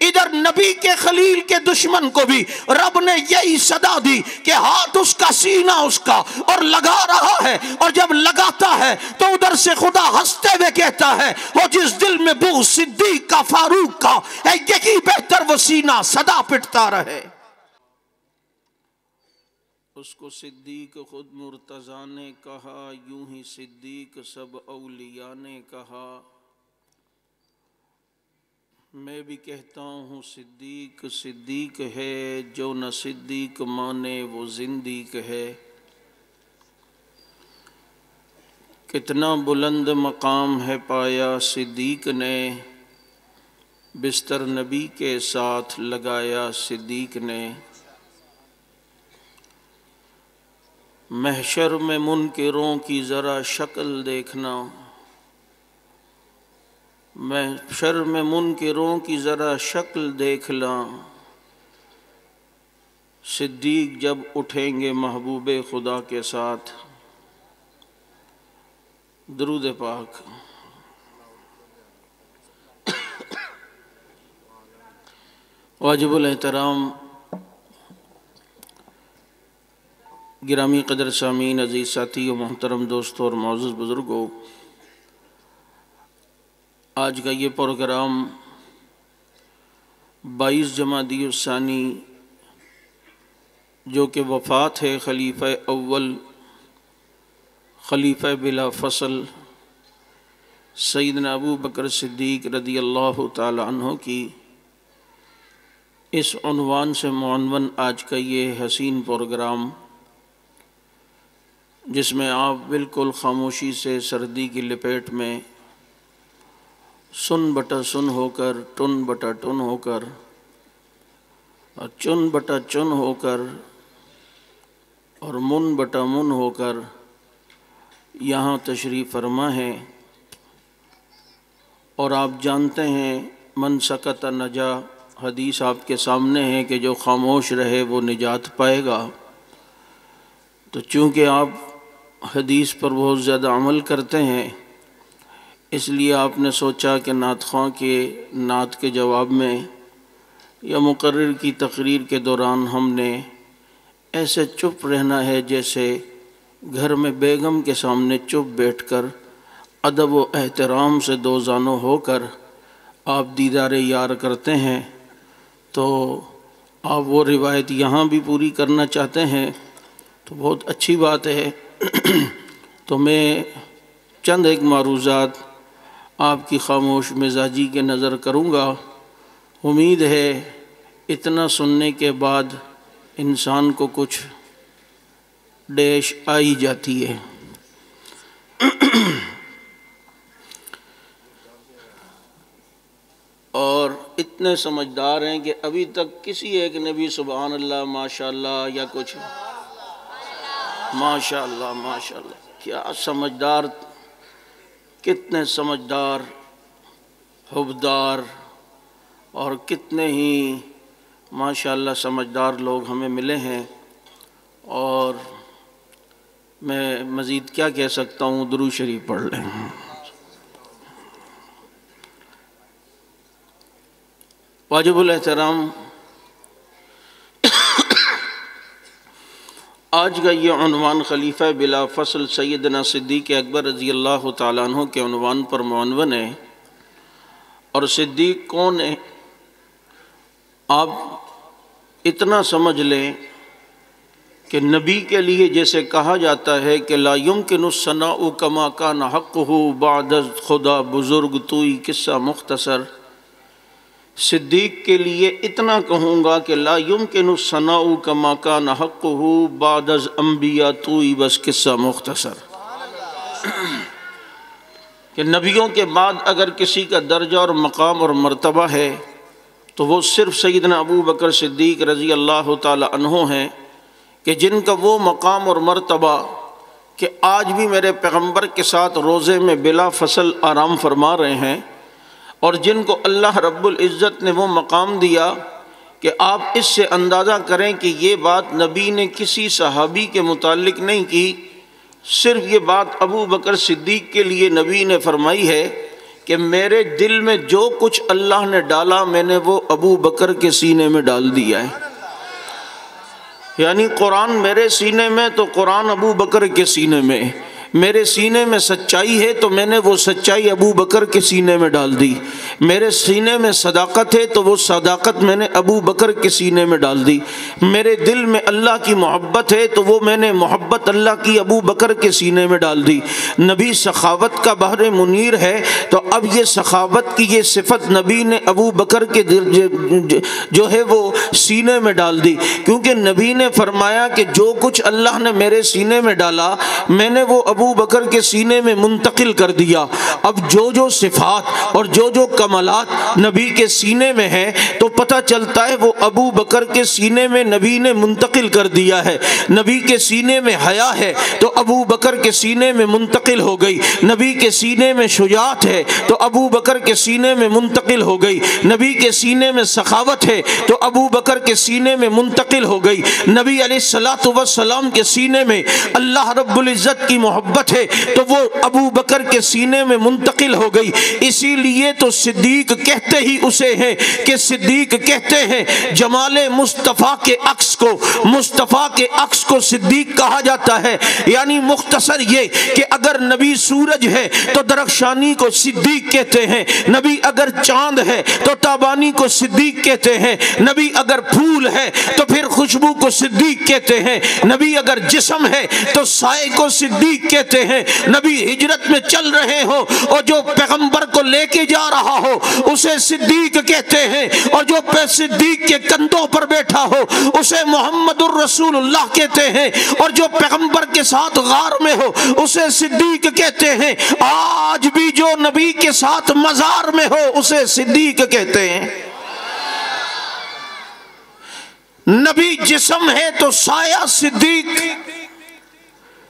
ادھر نبی کے خلیل کے دشمن کو بھی رب نے یہی صدا دی کہ ہاتھ اس کا سینہ اس کا اور لگا رہا ہے، اور جب لگاتا ہے تو ادھر سے خدا ہنستے ہوئے کہتا ہے وہ جس دل میں بغض صدیق کا فاروق کا ہے، یہی بہتر وہ سینہ صدا پٹتا رہے۔ اس کو صدیق خود مرتضیٰ نے کہا، یوں ہی صدیق سب اولیاء نے کہا۔ میں بھی کہتا ہوں صدیق صدیق ہے، جو نہ صدیق مانے وہ زندیق ہے۔ کتنا بلند مقام ہے پایا صدیق نے، بستر نبی کے ساتھ لگایا صدیق نے۔ محشر میں منکروں کی ذرا شکل دیکھنا، محشر میں منکروں کی ذرا شکل دیکھنا، صدیق جب اٹھیں گے محبوب خدا کے ساتھ۔ درود پاک۔ واجب الاحترام گرامی قدر سامعین، عزیز ساتھی و محترم دوستوں اور معزز بزرگوں، آج کا یہ پروگرام 22 جمادی الثانی جو کہ وفات ہے خلیفہ اول، خلیفہ بلا فصل سیدنا ابو بکر صدیق رضی اللہ تعالی عنہ کی، اس عنوان سے معنون آج کا یہ حسین پروگرام، جس میں آپ بالکل خاموشی سے سردی کی لپیٹ میں سن بٹا سن ہو کر، ٹن بٹا ٹن ہو کر اور چن بٹا چن ہو کر اور من بٹا من ہو کر یہاں تشریف فرما ہے۔ اور آپ جانتے ہیں من سکت نجا، حدیث آپ کے سامنے ہے کہ جو خاموش رہے وہ نجات پائے گا۔ تو چونکہ آپ حدیث پر بہت زیادہ عمل کرتے ہیں، اس لیے آپ نے سوچا کہ نعت خواں کے نعت کے جواب میں یا مقرر کی تقریر کے دوران ہم نے ایسے چپ رہنا ہے جیسے گھر میں بیگم کے سامنے چپ بیٹھ کر ادب و احترام سے دو زانو ہو کر آپ دیدار یار کرتے ہیں، تو آپ وہ روایت یہاں بھی پوری کرنا چاہتے ہیں تو بہت اچھی بات ہے۔ تو میں چند ایک معروضات آپ کی خاموش مزاجی کے نظر کروں گا۔ امید ہے اتنا سننے کے بعد انسان کو کچھ ڈیش آئی جاتی ہے۔ اور اتنے سمجھدار ہیں کہ ابھی تک کسی ایک نے بھی سبحان اللہ ماشاءاللہ یا کچھ ماشاءاللہ ماشاءاللہ، کیا سمجھدار، کتنے سمجھدار، حبدار اور کتنے ہی ماشاءاللہ سمجھدار لوگ ہمیں ملے ہیں۔ اور میں مزید کیا کہہ سکتا ہوں، درود شریف پڑھ لیں۔ واجب الاحترام آج کا یہ عنوان خلیفہ بلا فصل سیدنا صدیق اکبر رضی اللہ تعالیٰ عنہ کے عنوان پر معنون ہے۔ اور صدیق کون ہے؟ آپ اتنا سمجھ لیں کہ نبی کے لیے جیسے کہا جاتا ہے کہ لا یمکن الثناء کما کان حقہ بعد خدا بزرگ توئی قصہ مختصر، صدیق کے لیے اتنا کہوں گا کہ لا یمکن الثناء کما کان حقہ بعد از انبیاء توئی بس قصہ مختصر، کہ نبیوں کے بعد اگر کسی کا درجہ اور مقام اور مرتبہ ہے تو وہ صرف سیدنا ابو بکر صدیق رضی اللہ تعالی عنہ ہیں، کہ جن کا وہ مقام اور مرتبہ کہ آج بھی میرے پیغمبر کے ساتھ روزے میں بلا فصل آرام فرما رہے ہیں، اور جن کو اللہ رب العزت نے وہ مقام دیا کہ آپ اس سے اندازہ کریں کہ یہ بات نبی نے کسی صحابی کے متعلق نہیں کی، صرف یہ بات ابو بکر صدیق کے لیے نبی نے فرمائی ہے کہ میرے دل میں جو کچھ اللہ نے ڈالا میں نے وہ ابو بکر کے سینے میں ڈال دیا ہے. یعنی قرآن میرے سینے میں تو قرآن ابو بکر کے سینے میں. میرے سینے میں سچائی ہے تو میں نے وہ سچائی ابو بکر کے سینے میں ڈال دی. میرے سینے میں صداقت ہے تو وہ صداقت میں نے ابو بکر کے سینے میں ڈال دی. میرے دل میں اللہ کی محبت ہے تو وہ میں نے محبت اللہ کی ابو بکر کے سینے میں ڈال دی. نبی سخاوت کا بحر منیر ہے تو اب یہ سخاوت کی یہ صفت نبی نے ابو بکر کے جو ہے وہ سینے میں ڈال دی. کیونکہ نبی نے فرمایا کہ جو کچھ اللہ نے میرے سینے میں ڈالا میں نے وہ ابو بکر کے سینے میں منتقل کر دیا. اب جو صفات اور جو کمالات نبی کے سینے میں ہیں تو پتہ چلتا ہے وہ ابو بکر کے سینے میں نبی نے منتقل کر دیا ہے. نبی کے سینے میں حیا ہے تو ابو بکر کے سینے میں منتقل ہو گئی. نبی کے سینے میں شجاعت ہے تو ابو بکر کے سینے میں منتقل ہو گئی. نبی کے سینے میں سخاوت ہے تو ابو بکر کے سینے میں منتقل ہو گئی. نبی علیہ الصلوۃ والسلام کے سینے میں اللہ رب العزت کی محبت ہے تو وہ ابو بکر کے سینے میں منتقل ہو گئی. اسی لیے تو صدیق کہتے ہی اسے ہیں کہ صدیق کہتے ہیں جمال مصطفیٰ کے عکس کو صدیق کہا جاتا ہے. یعنی مختصر یہ کہ اگر نبی سورج ہے تو درخشانی کو صدیق کہتے ہیں. نبی اگر چاند ہے تو تابانی کو صدیق کہتے ہیں. نبی اگر پھول ہے تو پھر خوشبو کو صدیق کہتے ہیں. نبی اگر جسم ہے تو سائے کو صدیق کہتے ہیں. نبی ہجرت میں چل رہے ہو اور جو پیغمبر کو لے کے جا رہا ہو اسے صدیق کہتے ہیں اور جو صدیق کے کندھوں پر بیٹھا ہو اسے محمد الرسول اللہ کہتے ہیں اور جو پیغمبر کے ساتھ غار میں ہو اسے صدیق کہتے ہیں. آج بھی جو نبی کے ساتھ مزار میں ہو اسے صدیق کہتے ہیں. نبی جسم ہے تو سایہ صدیق.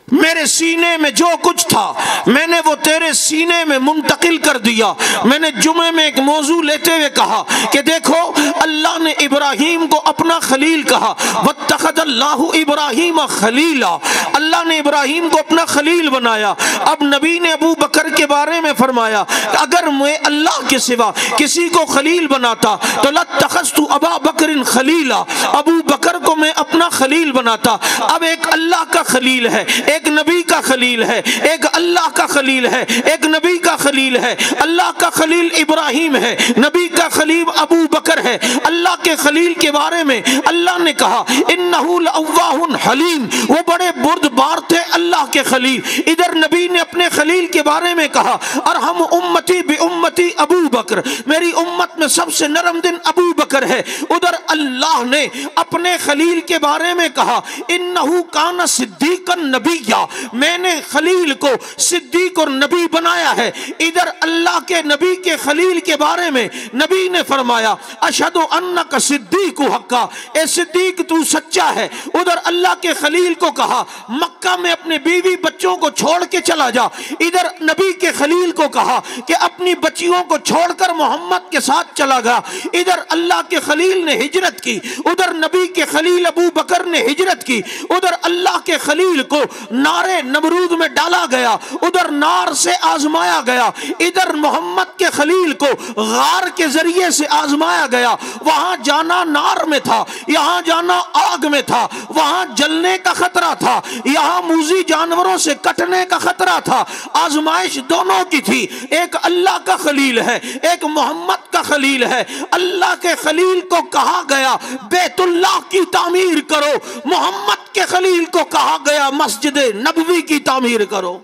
میرے سینے میں جو کچھ تھا میں نے وہ تیرے سینے میں منتقل کر دیا. میں نے جمعے میں ایک موضوع لیتے ہوئے کہا کہ دیکھو اللہ نے ابراہیم کو اپنا خلیل کہا. واتخذ اللہ ابراہیم خلیلا. اللہ نے ابراہیم کو اپنا خلیل بنایا. اب نبی نے ابو بکر کے بارے میں فرمایا اگر میں اللہ کے سوا کسی کو خلیل بناتا تو لاتخذت ابا بکر خلیلا. ابو بکر کو میں اپنا خلیل بناتا. اب ایک اللہ کا خلیل ہے, ایک نبی کا خلیل ہے, ایک اللہ کا خلیل ہے, ایک نبی کا خلیل ہے. اللہ کا خلیل ابراہیم ہے, نبی کا خلیل ابو بکر ہے. اللہ کے خلیل کے بارے میں اللہ نے کہا انہ لأواہ حلیم, وہ بڑے بردبار تھے اللہ کے خلیل. ادھر نبی نے اپنے خلیل کے بارے میں کہا ارحم امتی بامتی ابو بکر, میری امت میں سب سے نرم دل ابو بکر ہے. ادھر اللہ نے اپنے خلیل کے بارے میں کہا انہ کان صدیقا نبیا, میں نے خلیل کو صدیق اور نبی بنایا ہے. ادھر اللہ کے نبی کے خلیل کے بارے میں نبی نے فرمایا اشہد انک صدیق حقا, اے صدیق تو سچا ہے. ادھر اللہ کے خلیل کو کہا مکہ میں اپنے بیوی بچوں کو چھوڑ کے چلا جا. ادھر نبی کے خلیل کو کہا کہ اپنی بچیوں کو چھوڑ کر محمد کے ساتھ چلا گیا. ادھر اللہ کے خلیل نے ہجرت کی, ادھر نبی کے خلیل ابو بکر نے ہجرت کی. ادھر اللہ کے خلیل کو نارے نمرود میں ڈالا گیا, ادھر نار سے آزمایا گیا. ادھر محمد کے خلیل کو غار کے ذریعے سے آزمایا گیا. وہاں جانا نار میں تھا, یہاں جانا آگ میں تھا. وہاں جلنے کا خطرہ تھا, یہاں موذی جانوروں سے کٹنے کا خطرہ تھا. آزمائش دونوں کی تھی. ایک اللہ کا خلیل ہے, ایک محمد کا خلیل ہے. اللہ کے خلیل کو کہا گیا بیت اللہ کی تعمیر کرو, محمد کے خلیل کو کہا گیا مسجد نبوی کی تعمیر کرو.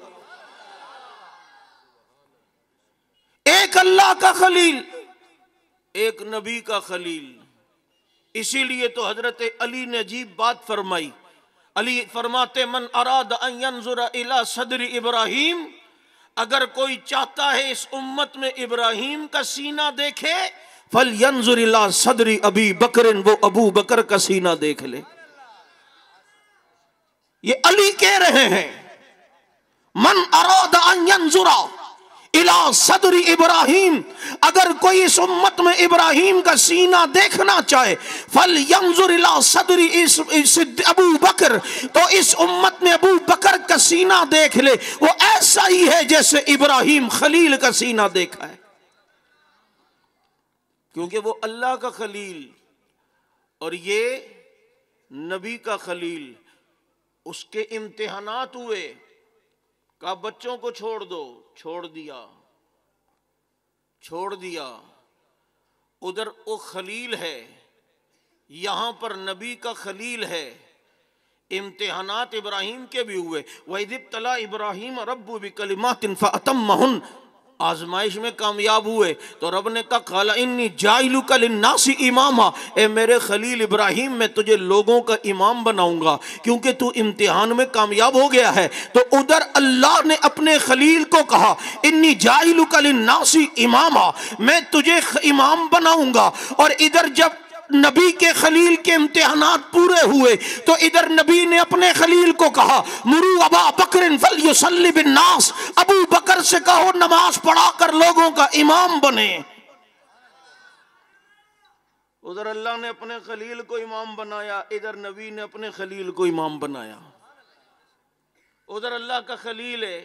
ایک اللہ کا خلیل, ایک نبی کا خلیل. اسی لیے تو حضرت علی نے عجیب بات فرمائی. علی فرماتے من اراد ان ينظر الى صدر ابراہیم, اگر کوئی چاہتا ہے اس امت میں ابراہیم کا سینہ دیکھے فَلْيَنْظُرِ إِلَىٰ صَدْرِ أَبِي بَكْرٍ, وہ ابو بکر کا سینہ دیکھ لے. یہ علی کہہ رہے ہیں من اراد ان ينظر الی صدر ابراہیم، اگر کوئی اس امت میں ابراہیم کا سینہ دیکھنا چاہے، فَلْيَنْظُرْ إِلَىٰ صَدْرِ ابو بکر، تو اس امت میں ابو بکر کا سینہ دیکھ لے، وہ ایسا ہی ہے جیسے ابراہیم خلیل کا سینہ دیکھا ہے، کیونکہ وہ اللہ کا خلیل اور یہ نبی کا خلیل۔ اس کے امتحانات ہوئے، کہا بچوں کو چھوڑ دو، چھوڑ دیا۔ ادھر وہ خلیل ہے، یہاں پر نبی کا خلیل ہے۔ امتحانات ابراہیم کے بھی ہوئے، وَإِذِ ابْتَلَىٰ إِبْرَاهِيمَ رَبُّهُ بِكَلِمَاتٍ فَأَتَمَّهُنَّ، آزمائش میں کامیاب ہوئے تو رب نے کہا قَالَ إِنِّي جَاعِلُكَ لِلنَّاسِ إِمَامًا، اے میرے خلیل ابراہیم میں تجھے لوگوں کا امام بناؤں گا، کیونکہ تو امتحان میں کامیاب ہو گیا ہے۔ تو ادھر اللہ نے اپنے خلیل کو کہا إِنِّي جَاعِلُكَ لِلنَّاسِ إِمَامًا، میں تجھے امام بناؤں گا، اور ادھر جب نبی کے خلیل کے امتحانات پورے ہوئے تو ادھر نبی نے اپنے خلیل کو کہا مروا ابا بکر فلیصلی بالناس، ابو بکر سے کہو نماز پڑھا کر لوگوں کا امام بنے۔ ادھر اللہ نے اپنے خلیل کو امام بنایا، ادھر نبی نے اپنے خلیل کو امام بنایا۔ ادھر اللہ کا خلیل ہے،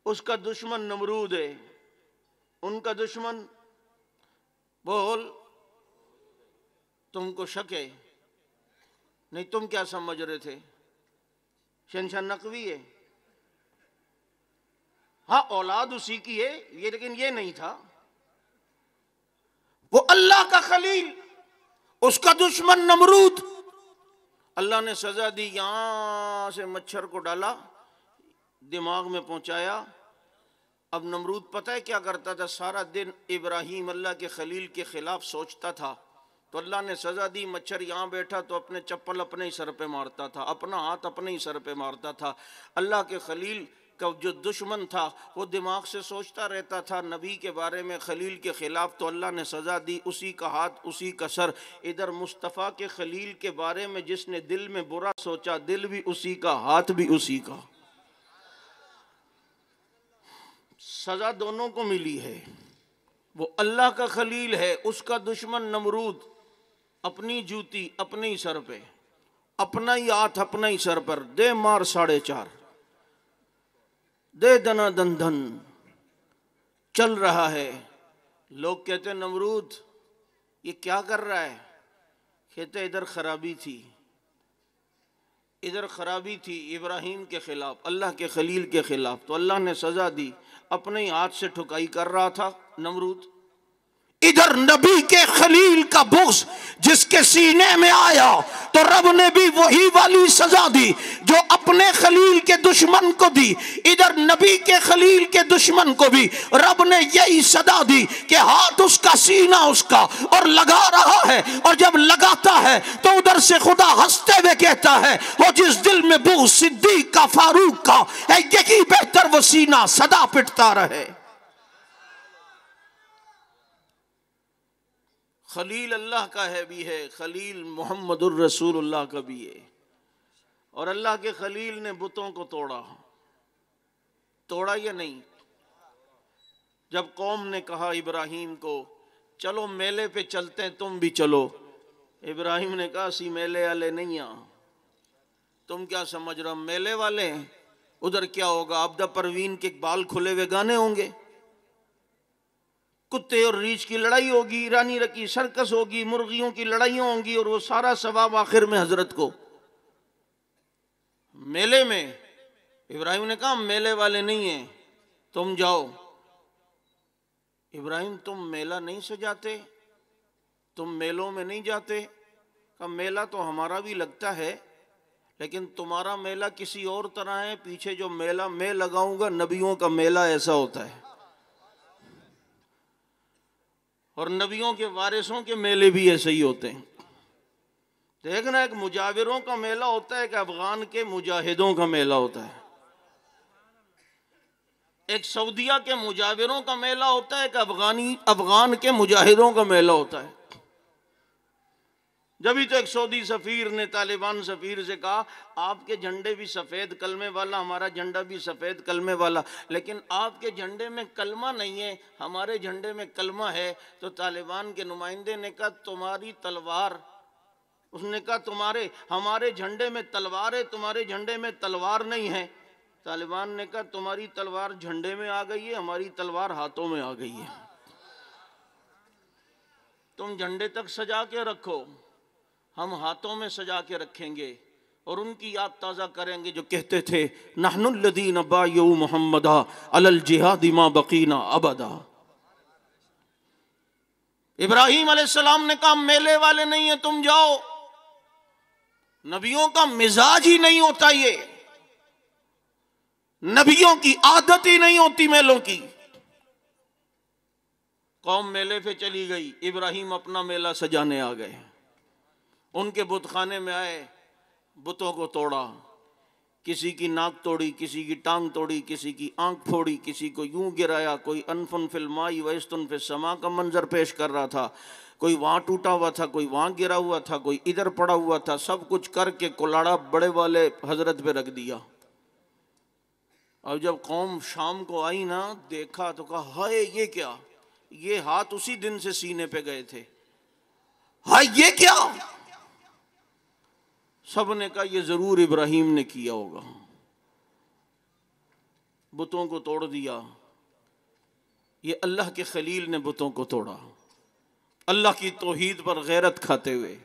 اس کا دشمن نمرود ہے، ان کا دشمن بول تم کو شک ہے؟ نہیں، تم کیا سمجھ رہے تھے؟ شنشا نقوی ہے، ہاں اولاد اسی کی ہے، یہ لیکن یہ نہیں تھا۔ وہ اللہ کا خلیل، اس کا دشمن نمرود، اللہ نے سزا دی، یہاں سے مچھر کو ڈالا، دماغ میں پہنچایا۔ اب نمرود پتہ ہے کیا کرتا تھا؟ سارا دن ابراہیم اللہ کے خلیل کے خلاف سوچتا تھا، تو اللہ نے سزا دی، مچھر یہاں بیٹھا تو اپنے چپل اپنے ہی سر پہ مارتا تھا، اپنا ہاتھ اپنے ہی سر پہ مارتا تھا۔ اللہ کے خلیل کا جو دشمن تھا وہ دماغ سے سوچتا رہتا تھا نبی کے بارے میں، خلیل کے خلاف، تو اللہ نے سزا دی، اسی کا ہاتھ اسی کا سر۔ ادھر مصطفیٰ کے خلیل کے بارے میں جس نے دل میں برا سوچا، دل بھی اسی کا، ہاتھ بھی اسی کا، سزا دونوں کو ملی ہے۔ وہ اللہ کا خلیل ہے، اس کا دشمن نمرود، اپنی جوتی اپنے ہی سر پہ، اپنا ہی ہاتھ اپنا ہی سر پر، دے مار 4.5، دے دنا دن دن، چل رہا ہے۔ لوگ کہتے ہیں نمرود یہ کیا کر رہا ہے؟ کہتے ادھر خرابی تھی، ادھر خرابی تھی ابراہیم کے خلاف، اللہ کے خلیل کے خلاف، تو اللہ نے سزا دی، اپنے ہی ہاتھ سے ٹھکائی کر رہا تھا نمرود۔ ادھر نبی کے خلیل کا بغض جس کے سینے میں آیا تو رب نے بھی وہی والی سزا دی جو اپنے خلیل کے دشمن کو دی، ادھر نبی کے خلیل کے دشمن کو بھی رب نے یہی سزا دی کہ ہاتھ اس کا سینہ اس کا، اور لگا رہا ہے، اور جب لگاتا ہے تو ادھر سے خدا ہنستے ہوئے کہتا ہے وہ جس دل میں بغض صدیق کا فاروق کا ہے، یہی بہتر وہ سینہ سدا پٹتا رہے۔ خلیل اللہ کا ہے بھی ہے، خلیل محمد الرسول اللہ کا بھی ہے، اور اللہ کے خلیل نے بتوں کو توڑا یا نہیں؟ جب قوم نے کہا ابراہیم کو چلو میلے پہ چلتے ہیں، تم بھی چلو، ابراہیم نے کہا سی میلے والے نہیں ہیں، تم کیا سمجھ رہے ہو میلے والے ہیں؟ ادھر کیا ہوگا؟ عبدہ پروین کے بال کھلے ہوئے گانے ہوں گے، کتے اور ریچھ کی لڑائی ہوگی، ایرانی رکی سرکس ہوگی، مرغیوں کی لڑائیاں ہوں گی، اور وہ سارا ثواب آخر میں حضرت کو میلے میں۔ ابراہیم نے کہا میلے والے نہیں ہیں، تم جاؤ۔ ابراہیم تم میلہ نہیں سجاتے، تم میلوں میں نہیں جاتے؟ کہا میلہ تو ہمارا بھی لگتا ہے، لیکن تمہارا میلہ کسی اور طرح ہے، پیچھے جو میلہ میں لگاؤں گا نبیوں کا میلہ ایسا ہوتا ہے، اور نبیوں کے وارثوں کے میلے بھی ایسے ہی ہوتے ہیں۔ دیکھنا ایک مجاوروں کا میلہ ہوتا ہے، ایک افغان کے مجاہدوں کا میلہ ہوتا ہے، ایک سعودیہ کے مجاوروں کا میلہ ہوتا ہے، ایک افغان کے مجاہدوں کا میلہ ہوتا ہے۔ جبھی تو ایک سعودی سفیر نے طالبان سفیر سے کہا آپ کے جھنڈے بھی سفید کلمے والا، ہمارا جھنڈا بھی سفید کلمے والا، لیکن آپ کے جھنڈے میں کلمہ نہیں ہے، ہمارے جھنڈے میں کلمہ ہے۔ تو طالبان کے نمائندے نے کہا تمہاری تلوار، اس نے کہا ہمارے جھنڈے میں تلوار ہے، تمہارے جھنڈے میں تلوار نہیں ہے۔ طالبان نے کہا تمہاری تلوار جھنڈے میں آ گئی ہے، ہماری تلوار ہاتھوں میں آ گئی ہے۔ تم جھنڈے تک سجا کے رکھو، ہم ہاتھوں میں سجا کے رکھیں گے اور ان کی یاد تازہ کریں گے جو کہتے تھے نحن الذین بایعوا محمدا علی الجہاد ما بقینا ابدا۔ ابراہیم علیہ السلام نے کہا میلے والے نہیں ہیں تم جاؤ، نبیوں کا مزاج ہی نہیں ہوتا، یہ نبیوں کی عادت ہی نہیں ہوتی میلوں کی۔ قوم میلے پہ چلی گئی، ابراہیم اپنا میلہ سجانے آ گئے، ان کے بت خانے میں آئے، بتوں کو توڑا، کسی کی ناک توڑی، کسی کی ٹانگ توڑی، کسی کی آنکھ پھوڑی، کسی کو یوں گرایا، کوئی انفن فی الماء ویستن فی السماء کا منظر پیش کر رہا تھا، کوئی وہاں ٹوٹا ہوا تھا، کوئی وہاں گرا ہوا تھا، کوئی ادھر پڑا ہوا تھا، سب کچھ کر کے کلاڑا بڑے والے حضرت پہ رکھ دیا۔ اور جب قوم شام کو آئی نا، دیکھا تو کہا ہائے یہ کیا، یہ ہاتھ اسی دن سے سینے پہ گئے تھے، ہائے یہ کیا؟ سب نے کہا یہ ضرور ابراہیم نے کیا ہوگا۔ بتوں کو توڑ دیا، یہ اللہ کے خلیل نے بتوں کو توڑا، اللہ کی توحید پر غیرت کھاتے ہوئے۔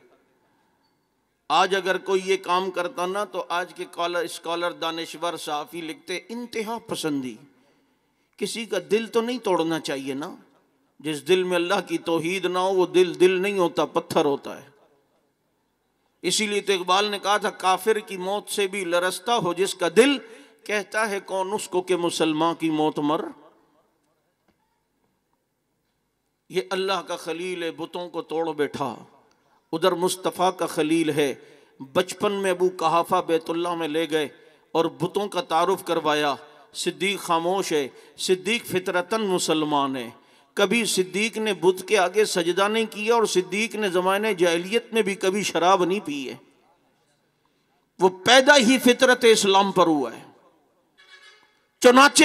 آج اگر کوئی یہ کام کرتا نا تو آج کے اسکالر دانشور صحافی لکھتے انتہا پسندی۔ کسی کا دل تو نہیں توڑنا چاہیے نا، جس دل میں اللہ کی توحید نہ ہو وہ دل نہیں ہوتا، پتھر ہوتا ہے۔ اسی لیے تو اقبال نے کہا تھا کافر کی موت سے بھی لرزتا ہو جس کا دل، کہتا ہے کون اس کو کہ مسلمان کی موت مر۔ یہ اللہ کا خلیل ہے، بتوں کو توڑ بیٹھا۔ ادھر مصطفیٰ کا خلیل ہے، بچپن میں ابو قحافہ بیت اللہ میں لے گئے اور بتوں کا تعارف کروایا۔ صدیق خاموش ہے، صدیق فطرتاً مسلمان ہے، کبھی صدیق نے بت کے آگے سجدہ نہیں کیا، اور صدیق نے زمانے جاہلیت میں بھی کبھی شراب نہیں پی ہے، وہ پیدا ہی فطرت اسلام پر ہوا ہے۔ چنانچہ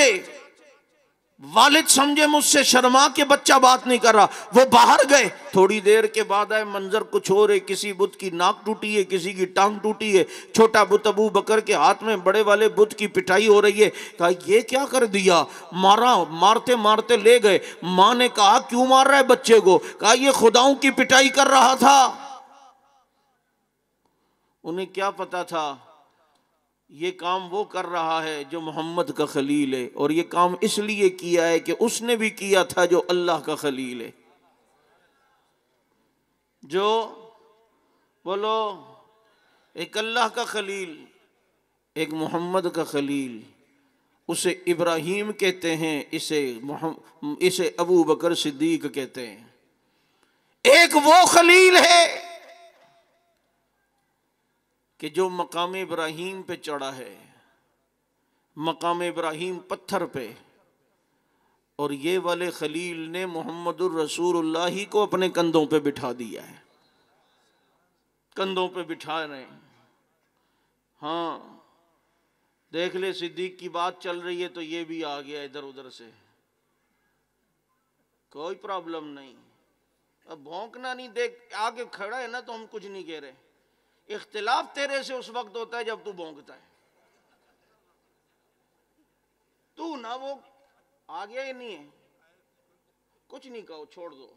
والد سمجھے مجھ سے شرما کے بچہ بات نہیں کر رہا، وہ باہر گئے، تھوڑی دیر کے بعد آئے، منظر کچھ اور ہے، کسی بت کی ناک ٹوٹی ہے، کسی کی ٹانگ ٹوٹی ہے، چھوٹا بت ابو بکر کے ہاتھ میں، بڑے والے بت کی پٹائی ہو رہی ہے۔ کہا یہ کیا کر دیا؟ مارتے مارتے لے گئے۔ ماں نے کہا کیوں مار رہا ہے بچے کو؟ کہا یہ خداؤں کی پٹائی کر رہا تھا۔ انہیں کیا پتا تھا یہ کام وہ کر رہا ہے جو محمد کا خلیل ہے، اور یہ کام اس لیے کیا ہے کہ اس نے بھی کیا تھا جو اللہ کا خلیل ہے۔ جو بولو، ایک اللہ کا خلیل، ایک محمد کا خلیل، اسے ابراہیم کہتے ہیں، اسے ابو بکر صدیق کہتے ہیں۔ ایک وہ خلیل ہے کہ جو مقام ابراہیم پہ چڑھا ہے، مقام ابراہیم پتھر پہ، اور یہ والے خلیل نے محمد الرسول اللہ کو اپنے کندھوں پہ بٹھا دیا ہے، کندھوں پہ بٹھا رہے ہیں۔ ہاں دیکھ لے، صدیق کی بات چل رہی ہے تو یہ بھی آ گیا ادھر ادھر سے، کوئی پرابلم نہیں، اب بھونکنا نہیں، دیکھ آگے کھڑا ہے نا تو ہم کچھ نہیں کہہ رہے۔ اختلاف تیرے سے اس وقت ہوتا ہے جب تو بھونکتا ہے، تو نہ وہ آگیا ہی نہیں ہے، کچھ نہیں کہو، چھوڑ دو،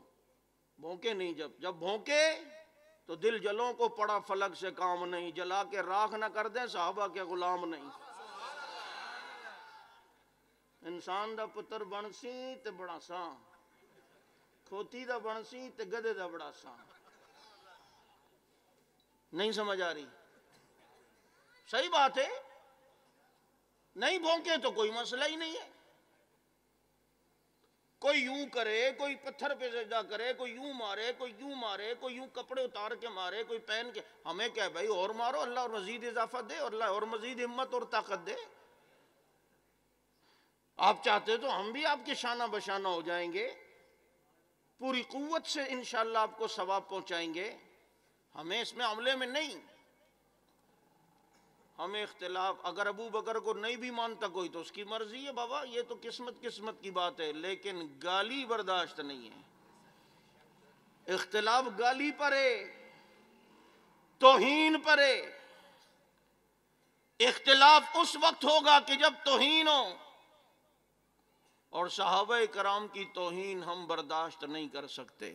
بھونکے نہیں۔ جب بھونکے تو دل جلوں کو پڑا فلک سے کام نہیں، جلا کے راکھ نہ کر دیں صحابہ کے غلام نہیں۔ انسان دا پتر بنسی تے بڑا ساں، کھوتی دا بنسی تے گدے دا بڑا ساں۔ نہیں سمجھ آ رہی؟ صحیح بات ہے، نہیں بھونکے تو کوئی مسئلہ ہی نہیں ہے۔ کوئی یوں کرے، کوئی پتھر پہ سجدہ کرے، کوئی یوں مارے، کوئی یوں مارے، کوئی یوں کپڑے اتار کے مارے، کوئی پہن کے، ہمیں کیا بھائی، اور مارو، اللہ اور مزید اضافہ دے، اور اللہ اور مزید ہمت اور طاقت دے۔ آپ چاہتے تو ہم بھی آپ کے شانہ بشانہ ہو جائیں گے، پوری قوت سے انشاءاللہ آپ کو ثواب پہنچائیں گے۔ ہمیں اس میں عملے میں نہیں، ہمیں اختلاف، اگر ابو بکر کو نہیں بھی مانتا کوئی تو اس کی مرضی ہے بابا، یہ تو قسمت کی بات ہے، لیکن گالی برداشت نہیں ہے۔ اختلاف گالی پر ہے، توہین پر ہے۔ اختلاف اس وقت ہوگا کہ جب توہین ہو، اور صحابہ کرام کی توہین ہم برداشت نہیں کر سکتے۔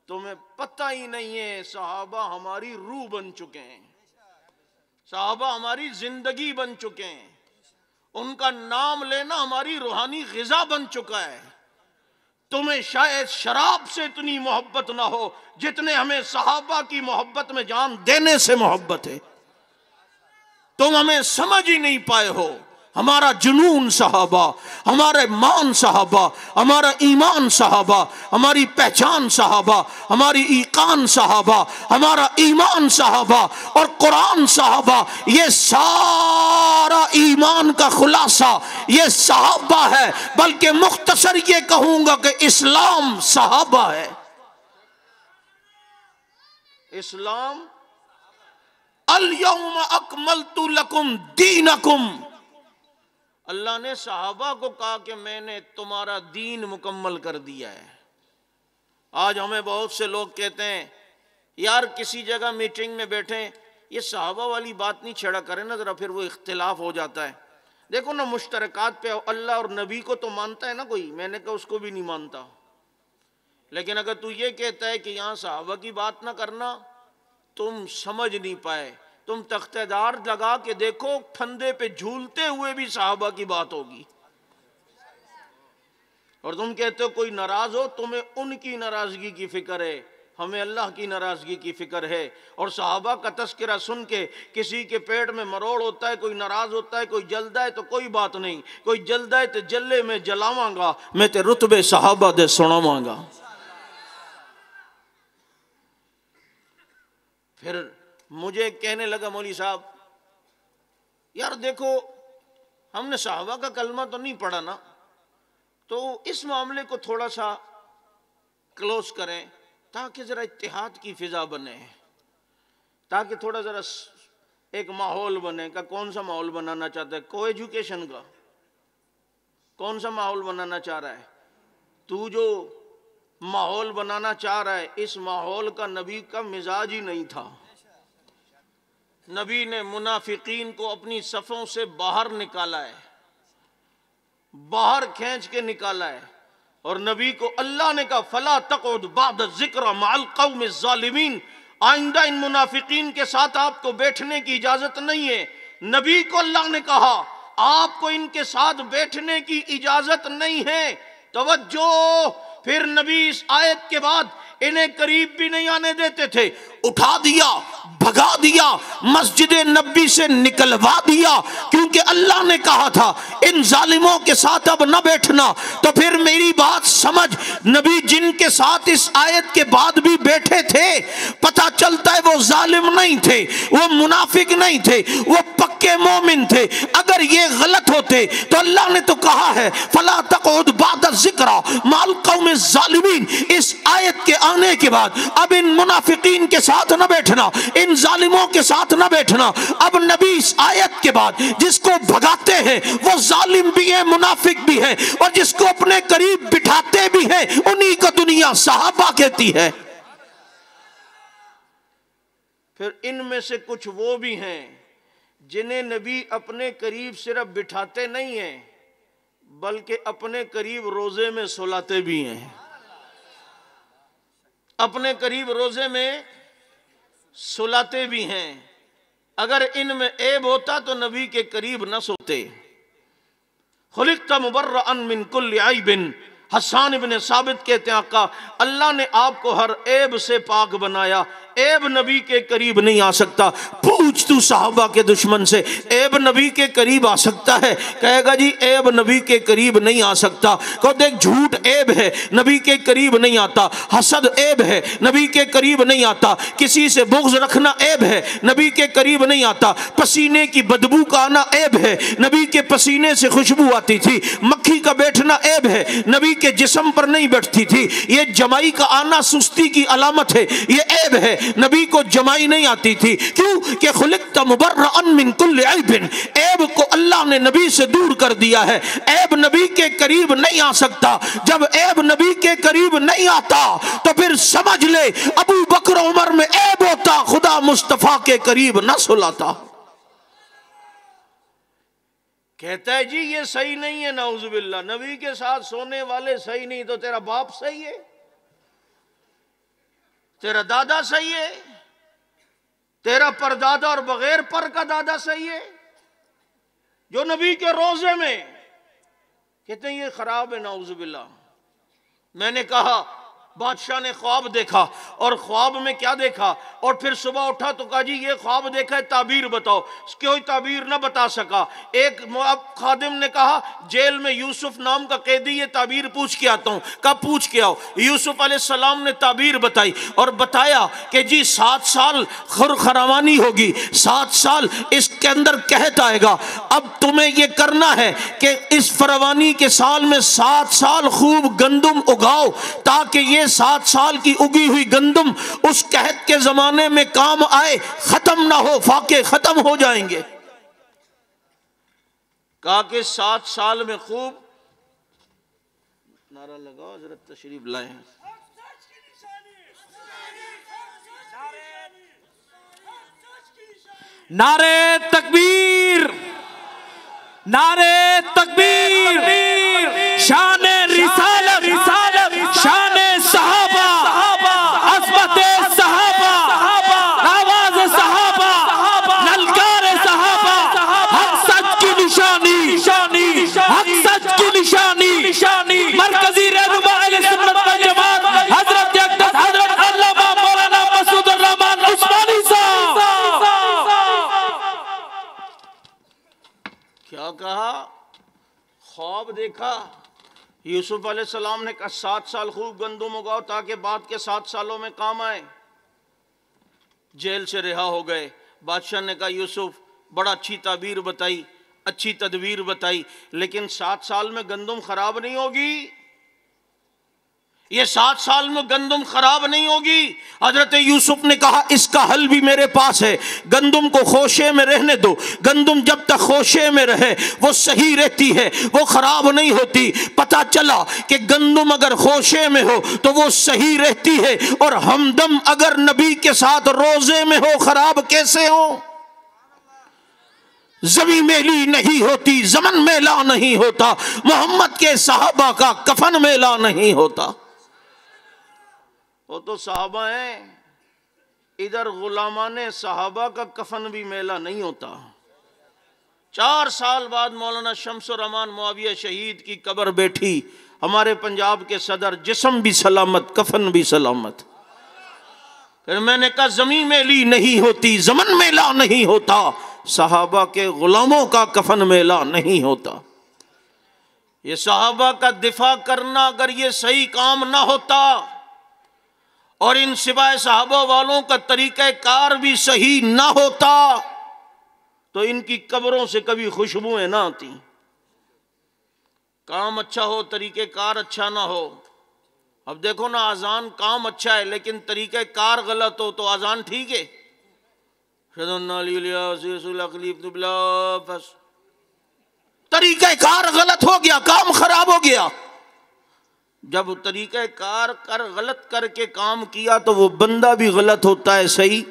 تمہیں پتہ ہی نہیں ہے، صحابہ ہماری روح بن چکے ہیں، صحابہ ہماری زندگی بن چکے ہیں، ان کا نام لینا ہماری روحانی غذا بن چکا ہے۔ تمہیں شاید شراب سے اتنی محبت نہ ہو جتنے ہمیں صحابہ کی محبت میں جان دینے سے محبت ہے۔ تم ہمیں سمجھ ہی نہیں پائے ہو، ہمارا جنون صحابہ، ہمارے مان صحابہ، ہمارا ایمان صحابہ، ہماری پہچان صحابہ، ہماری ایقان صحابہ، ہمارا ایمان صحابہ اور قرآن صحابہ، یہ سارا ایمان کا خلاصہ یہ صحابہ ہے۔ بلکہ مختصر یہ کہوں گا کہ اسلام صحابہ ہے۔ اسلام الیوم اکملت لکم دینکم، اللہ نے صحابہ کو کہا کہ میں نے تمہارا دین مکمل کر دیا ہے۔ آج ہمیں بہت سے لوگ کہتے ہیں یار کسی جگہ میٹنگ میں بیٹھیں، یہ صحابہ والی بات نہیں چھڑا کریں نا ذرا، پھر وہ اختلاف ہو جاتا ہے۔ دیکھو نا مشترکات پہ اللہ اور نبی کو تو مانتا ہے نا کوئی، میں نے کہا اس کو بھی نہیں مانتا، لیکن اگر تو یہ کہتا ہے کہ یہاں صحابہ کی بات نہ کرنا، تم سمجھ نہیں پائے۔ تم تختہ دار لگا کے دیکھو، پھندے پہ جھولتے ہوئے بھی صحابہ کی بات ہوگی، اور تم کہتے ہو کوئی ناراض ہو، تمہیں ان کی ناراضگی کی فکر ہے، ہمیں اللہ کی ناراضگی کی فکر ہے۔ اور صحابہ کا تذکرہ سن کے کسی کے پیٹ میں مروڑ ہوتا ہے، کوئی ناراض ہوتا ہے، کوئی جلدا ہے تو کوئی بات نہیں، کوئی جلدا ہے تو جلے میں جلاواں گا، میں تے رتبے صحابہ دے سناواں گا۔ پھر مجھے کہنے لگا مولوی صاحب یار دیکھو ہم نے صحابہ کا کلمہ تو نہیں پڑھا نا، تو اس معاملے کو تھوڑا سا کلوز کریں تاکہ ذرا اتحاد کی فضا بنے، تاکہ تھوڑا ذرا ایک ماحول بنے۔ کہ کون سا ماحول بنانا چاہتا ہے؟ کو ایجوکیشن کا کون سا ماحول بنانا چاہ رہا ہے؟ تو جو ماحول بنانا چاہ رہا ہے، اس ماحول کا نبی کا مزاج ہی نہیں تھا۔ نبی نے منافقین کو اپنی صفوں سے باہر نکالا ہے، باہر کھینچ کے نکالا ہے، اور نبی کو اللہ نے کہا فَلَا تَقْعُدْ بَعْدَ الذِّكْرَ مَعَ الْقَوْمِ الظَّالِمِينَ، آئندہ ان منافقین کے ساتھ آپ کو بیٹھنے کی اجازت نہیں ہے۔ نبی کو اللہ نے کہا آپ کو ان کے ساتھ بیٹھنے کی اجازت نہیں ہے۔ توجہ، پھر نبی اس آیت کے بعد انہیں قریب بھی نہیں آنے دیتے تھے، اٹھا دیا، بھگا دیا، مسجد نبی سے نکلوا دیا، کیونکہ اللہ نے کہا تھا ان ظالموں کے ساتھ اب نہ بیٹھنا۔ تو پھر میری بات سمجھ، نبی جن کے ساتھ اس آیت کے بعد بھی بیٹھے تھے، پتہ چلتا ہے وہ ظالم نہیں تھے، وہ منافق نہیں تھے، وہ پکے مومن تھے۔ اگر یہ غلط ہوتے تو اللہ نے تو کہا ہے فَلَا تَقْعُدْ بَعْدَ الذِّكْرَ مَعَ الْقَوْمِ الظَّالِمِينَ، اس آیت کے آنے کے بعد اب ان منافقین کے ساتھ نہ بیٹھنا، ان ظالموں کے ساتھ نہ بیٹھنا۔ اب نبی اس آیت کے بعد جس کو بھگاتے ہیں وہ ظالم بھی ہے، منافق بھی ہے، اور جس کو اپنے قریب بٹھاتے بھی ہیں انہی کو دنیا صحابہ کہتی ہے۔ پھر ان میں سے کچھ وہ بھی ہیں جنہیں نبی اپنے قریب صرف بٹھاتے نہیں ہیں بلکہ اپنے قریب روزے میں سلاتے بھی ہیں، اپنے قریب روزے میں سلاتے بھی ہیں۔ اگر ان میں عیب ہوتا تو نبی کے قریب نہ سوتے۔ خلقت مبرئا من کل عیب، حسان ابن ثابت کہتے ہیں آقا اللہ نے آپ کو ہر عیب سے پاک بنایا، عیب نبی کے قریب نہیں آ سکتا۔ پوچھ تو صحابہ کے دشمن سے، عیب نبی کے قریب آ سکتا ہے؟ کہے گا جی عیب نبی کے قریب نہیں آ سکتا۔ کہو دیکھ جھوٹ عیب ہے، نبی کے قریب نہیں آتا۔ حسد عیب ہے، نبی کے قریب نہیں آتا۔ کسی سے بغض رکھنا عیب ہے، نبی کے قریب نہیں آتا۔ پسینے کی بدبو کا آنا عیب ہے، نبی کے پسینے سے خوشبو آتی تھی۔ مکھی کا بیٹھنا عیب ہے، نبی کے جسم پر نہیں بیٹھتی تھی۔ یہ جمائی کا آنا سستی کی علامت ہے، یہ عیب ہے، نبی کو جمائی نہیں آتی تھی۔ کیوں کہ خلقت مبرأ من کل عیب، عیب کو اللہ نے نبی سے دور کر دیا ہے۔ عیب نبی کے قریب نہیں آ سکتا۔ جب عیب نبی کے قریب نہیں آتا تو پھر سمجھ لے ابو بکر عمر میں عیب ہوتا، خدا مصطفیٰ کے قریب نہ سلاتا۔ کہتا ہے جی یہ صحیح نہیں ہے، نعوذ باللہ، نبی کے ساتھ سونے والے صحیح نہیں، تو تیرا باپ صحیح ہے، تیرا دادا صحیح ہے، تیرا پردادا اور بغیر پر کا دادا صحیح ہے، جو نبی کے روضے میں کہتے ہیں یہ خراب ہے، نعوذ باللہ۔ میں نے کہا بادشاہ نے خواب دیکھا، اور خواب میں کیا دیکھا، اور پھر صبح اٹھا تو کہا جی یہ خواب دیکھا ہے، تعبیر بتاؤ۔ کوئی تعبیر نہ بتا سکا۔ ایک خادم نے کہا جیل میں یوسف نام کا قیدی یہ تعبیر پوچھ کے آتا ہوں۔ کہا پوچھ کے آؤ۔ یوسف علیہ السلام نے تعبیر بتائی اور بتایا کہ جی 7 سال خرخروانی ہوگی، 7 سال اس کے اندر قحط آئے گا۔ اب تمہیں یہ کرنا ہے کہ اس فروانی کے سال میں 7 سال خوب گندم اگاؤ، تاکہ یہ 7 سال کی اگی ہوئی گندم اس قحط کے زمانے میں کام آئے، ختم نہ ہو، فاقے ختم ہو جائیں گے۔ کہا کہ 7 سال میں خوب نعرہ لگاؤ، حضرت تشریف لائیں۔ نعرہ تکبیر، نعرہ تکبیر، شان رسالت، شان صحابہ، عظمت صحابہ، آواز صحابہ، للکار صحابہ، حق سچ کی نشانی، حق سچ کی نشانی، مرکزی رہنما اہل سنت والجماعت حضرت اقدس حضرت علامہ مولانا مسعود الرحمان عثمانی صاحب۔ کیا کہا؟ خواب دیکھا، یوسف علیہ السلام نے کہا 7 سال خوب گندم اگاؤ تاکہ بعد کے 7 سالوں میں کام آئے۔ جیل سے رہا ہو گئے۔ بادشاہ نے کہا یوسف بڑا اچھی تعبیر بتائی، اچھی تدبیر بتائی، لیکن 7 سال میں گندم خراب نہیں ہوگی، یہ 7 سال میں گندم خراب نہیں ہوگی۔ حضرت یوسف نے کہا اس کا حل بھی میرے پاس ہے، گندم کو خوشے میں رہنے دو، گندم جب تک خوشے میں رہے وہ صحیح رہتی ہے، وہ خراب نہیں ہوتی۔ پتہ چلا کہ گندم اگر خوشے میں ہو تو وہ صحیح رہتی ہے، اور ہمدم اگر نبی کے ساتھ روزے میں ہو خراب کیسے ہو؟ زمین میلی نہیں ہوتی، زمن میلا نہیں ہوتا، محمد کے صحابہ کا کفن میلا نہیں ہوتا۔ وہ تو صحابہ ہیں، ادھر غلامان صحابہ کا کفن بھی میلا نہیں ہوتا۔ 4 سال بعد مولانا شمس الرحمان معاویہ شہید کی قبر بیٹھی، ہمارے پنجاب کے صدر، جسم بھی سلامت، کفن بھی سلامت۔ پھر میں نے کہا زمین میلی نہیں ہوتی، زمن میلا نہیں ہوتا، صحابہ کے غلاموں کا کفن میلا نہیں ہوتا۔ یہ صحابہ کا دفاع کرنا اگر یہ صحیح کام نہ ہوتا، اور ان سوائے صحابہ والوں کا طریقہ کار بھی صحیح نہ ہوتا، تو ان کی قبروں سے کبھی خوشبوئیں نہ آتی۔ کام اچھا ہو، طریقہ کار اچھا نہ ہو۔ اب دیکھو نا، اذان کام اچھا ہے لیکن طریقہ کار غلط ہو تو اذان ٹھیک ہے؟ طریقہ کار غلط ہو گیا، کام خراب ہو گیا۔ جب طریقہ کار غلط کر کے کام کیا تو وہ بندہ بھی غلط ہوتا ہے، صحیح؟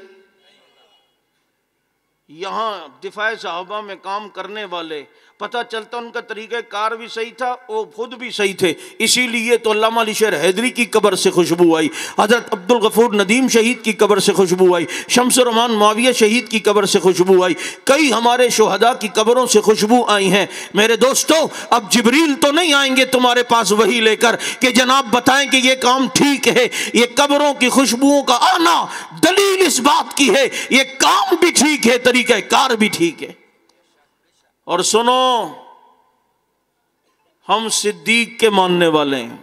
یہاں دفاع صحابہ میں کام کرنے والے، پتہ چلتا ان کا طریقہ کار بھی صحیح تھا، وہ خود بھی صحیح تھے، اسی لیے تو علامہ علی شیر حیدری کی قبر سے خوشبو آئی، حضرت عبد الغفور ندیم شہید کی قبر سے خوشبو آئی، شمس الرحمان معاویہ شہید کی قبر سے خوشبو آئی، کئی ہمارے شہداء کی قبروں سے خوشبو آئی ہیں۔ میرے دوستو، اب جبریل تو نہیں آئیں گے تمہارے پاس وحی لے کر کہ جناب بتائیں کہ یہ کام ٹھیک ہے، یہ قبروں کی خوشبوؤں کا آنا دلیل اس بات کی ہے یہ کام بھی ٹھیک ہے، طریقہ کار بھی ٹھیک ہے۔ اور سنو، ہم صدیق کے ماننے والے ہیں،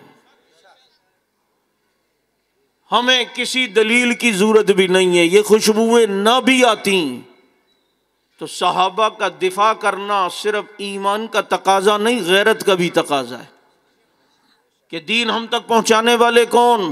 ہمیں کسی دلیل کی ضرورت بھی نہیں ہے، یہ خوشبوئیں نہ بھی آتی تو صحابہ کا دفاع کرنا صرف ایمان کا تقاضا نہیں، غیرت کا بھی تقاضا ہے کہ دین ہم تک پہنچانے والے کون؟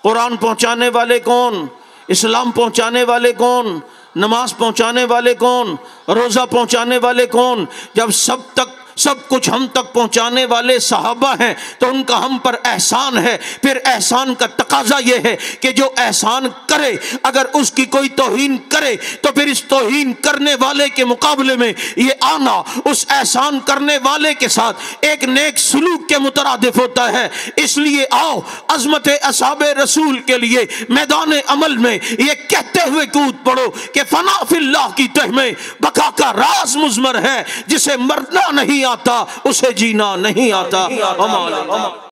قرآن پہنچانے والے کون؟ اسلام پہنچانے والے کون؟ نماز پہنچانے والے کون؟ روزہ پہنچانے والے کون؟ جب سب کچھ ہم تک پہنچانے والے صحابہ ہیں تو ان کا ہم پر احسان ہے، پھر احسان کا تقاضا یہ ہے کہ جو احسان کرے اگر اس کی کوئی توہین کرے تو پھر اس توہین کرنے والے کے مقابلے میں یہ آنا اس احسان کرنے والے کے ساتھ ایک نیک سلوک کے مترادف ہوتا ہے۔ اس لیے آؤ عظمت اصحاب رسول کے لیے میدان عمل میں یہ کہتے ہوئے کود پڑو کہ فنا فی اللہ کی تہ میں بقا کا راز مضمر ہے، جسے مرنا نہیں آتا اسے جینا نہیں آتا۔